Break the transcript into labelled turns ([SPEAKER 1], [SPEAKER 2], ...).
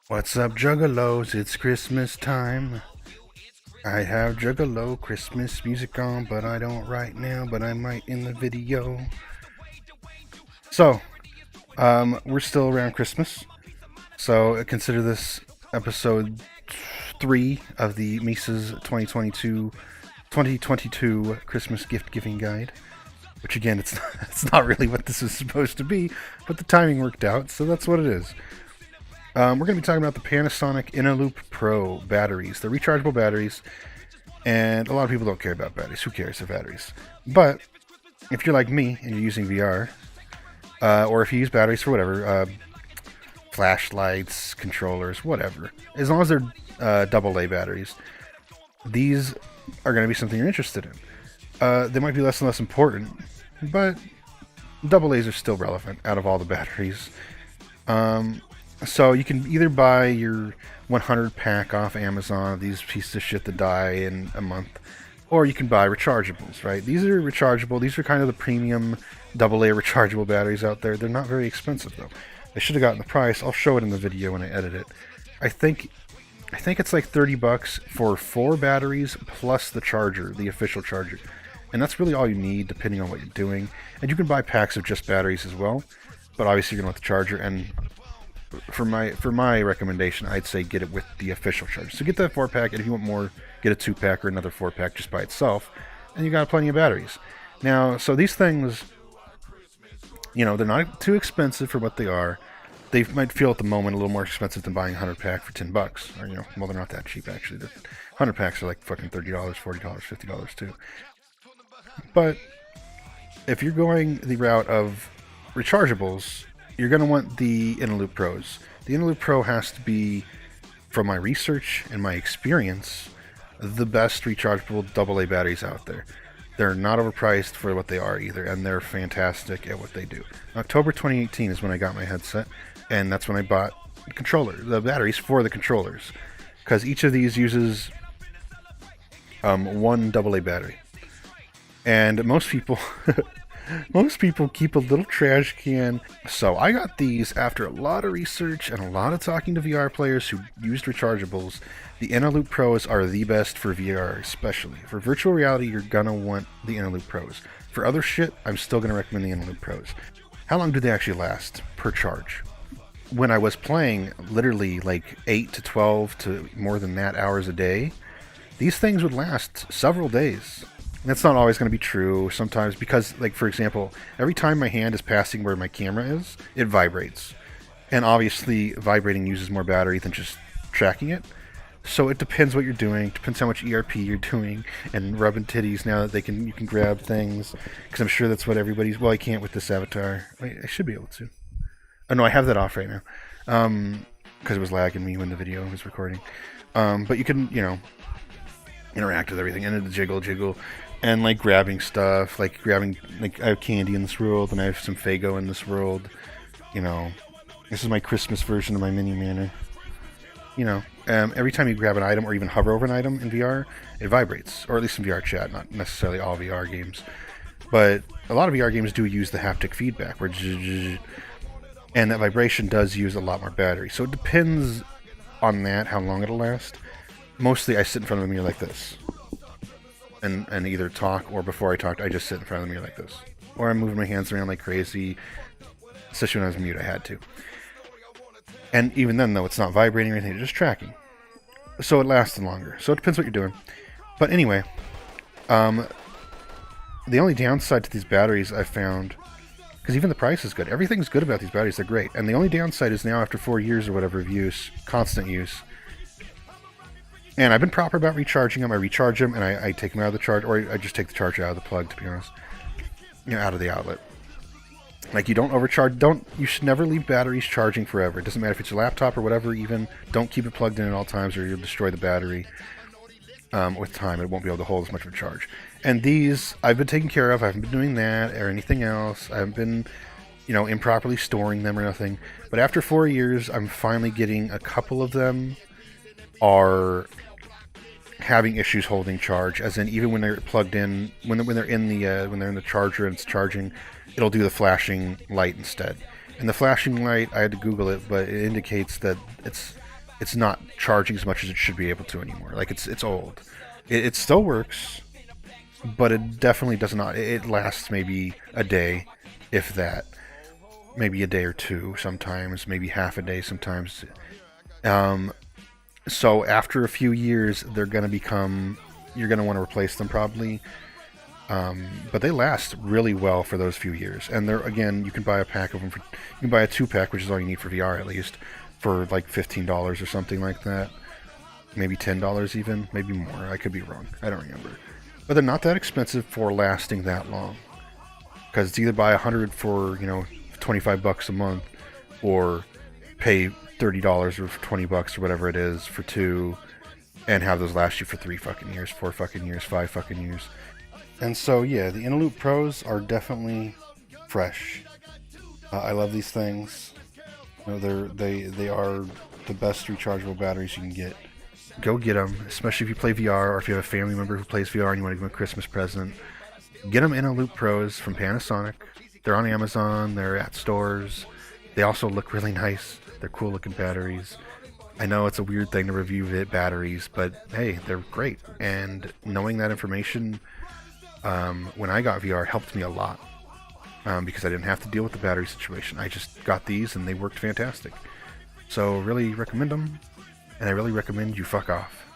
[SPEAKER 1] What's up, Juggalos? It's Christmas time. I have Juggalo Christmas music on, but I don't right now, but I might in the video. So, we're still around Christmas. So, consider this episode 3 of the Misa's 2022 Christmas gift giving guide. Which again, it's not really what this is supposed to be, but the timing worked out, so that's what it is. We're going to be talking about the Panasonic Eneloop Pro batteries. They're rechargeable batteries, and a lot of people don't care about batteries. Who cares? They're batteries. But if you're like me and you're using VR, or if you use batteries for whatever, flashlights, controllers, whatever, as long as they're AA batteries, these are going to be something you're interested in. They might be less and less important, but AA's are still relevant out of all the batteries. So you can either buy your 100 pack off Amazon, these pieces of shit that die in a month, or you can buy rechargeables, right? These are rechargeable. These are kind of the premium AA rechargeable batteries out there. They're not very expensive though. I should have gotten the price. I'll show it in the video when I edit it. I think it's like $30 for 4 batteries plus the charger, the official charger. And that's really all you need depending on what you're doing. And you can buy packs of just batteries as well, but obviously you're going to want the charger. And for my recommendation, I'd say get it with the official charger. So get that 4-pack, and if you want more, get a 2-pack or another 4-pack just by itself, and you got plenty of batteries. Now, so these things, they're not too expensive for what they are. They might feel at the moment a little more expensive than buying a 100-pack for $10, or well, they're not that cheap actually. The 100 packs are like fucking $30, $40, $50 too. But if you're going the route of rechargeables, you're going to want the Eneloop Pros. The Eneloop Pro has to be, from my research and my experience, the best rechargeable AA batteries out there. They're not overpriced for what they are either, and they're fantastic at what they do. October 2018 is when I got my headset, and that's when I bought the batteries for the controllers, because each of these uses one AA battery. And most people keep a little trash can. So I got these after a lot of research and a lot of talking to VR players who used rechargeables. The Eneloop Pros are the best for VR, especially. For virtual reality, you're gonna want the Eneloop Pros. For other shit, I'm still gonna recommend the Eneloop Pros. How long do they actually last per charge? When I was playing literally like 8 to 12 to more than that hours a day, these things would last several days. That's not always going to be true sometimes because, like, for example, every time my hand is passing where my camera is, it vibrates. And obviously, vibrating uses more battery than just tracking it. So it depends what you're doing, depends how much ERP you're doing, and rubbing titties now that you can grab things. Because I'm sure that's what everybody's... Well, I can't with this avatar. Wait, I should be able to. Oh, no, I have that off right now. Because it was lagging me when the video was recording. But you can, interact with everything, and it'll jiggle. And like grabbing stuff, like I have candy in this world, and I have some Faygo in this world. This is my Christmas version of my mini manor. Every time you grab an item or even hover over an item in VR, it vibrates, or at least in VR chat, not necessarily all VR games. But a lot of VR games do use the haptic feedback, and that vibration does use a lot more battery. So it depends on that, how long it'll last. Mostly I sit in front of a mirror like this. And either talk, or before I talked, I just sit in front of the mirror like this. Or I'm moving my hands around like crazy. Especially when I was mute, I had to. And even then, though, it's not vibrating or anything, it's just tracking. So it lasts longer. So it depends what you're doing. But anyway, the only downside to these batteries I found, because even the price is good. Everything's good about these batteries, they're great. And the only downside is now after 4 years or whatever of use, constant use, and I've been proper about recharging them. I recharge them, and I take them out of the charge, or I just take the charger out of the plug, to be honest. Out of the outlet. Like, you don't overcharge. You should never leave batteries charging forever. It doesn't matter if it's your laptop or whatever, even. Don't keep it plugged in at all times, or you'll destroy the battery. With time, it won't be able to hold as much of a charge. And these, I've been taking care of. I haven't been doing that, or anything else. I haven't been, improperly storing them or nothing. But after 4 years, I'm finally getting a couple of them are having issues holding charge, as in even when they're plugged in, when they're in the charger and it's charging, it'll do the flashing light instead. And the flashing light, I had to Google it, but it indicates that it's it's not charging as much as it should be able to anymore. Like it's old. It still works, but it definitely does not. It lasts maybe a day, if that. Maybe a day or two sometimes, maybe half a day sometimes. So after a few years, they're going to become. You're going to want to replace them probably. But they last really well for those few years. And they're, again, you can buy a pack of them. You can buy a 2-pack, which is all you need for VR at least, for like $15 or something like that. Maybe $10 even, maybe more. I could be wrong. I don't remember. But they're not that expensive for lasting that long. Because it's either buy 100 for, $25 a month, or pay $30 or $20 or whatever it is for 2, and have those last you for 3 fucking years, 4 fucking years, 5 fucking years. And so, yeah, the Eneloop Pros are definitely fresh. I love these things. They are the best rechargeable batteries you can get. Go get them, especially if you play VR, or if you have a family member who plays VR and you want to give them a Christmas present. Get them Eneloop Pros from Panasonic. They're on Amazon. They're at stores. They also look really nice. They're cool looking batteries. I know it's a weird thing to review batteries, but hey, they're great. And knowing that information when I got VR helped me a lot, because I didn't have to deal with the battery situation. I just got these and they worked fantastic. So really recommend them, and I really recommend you fuck off.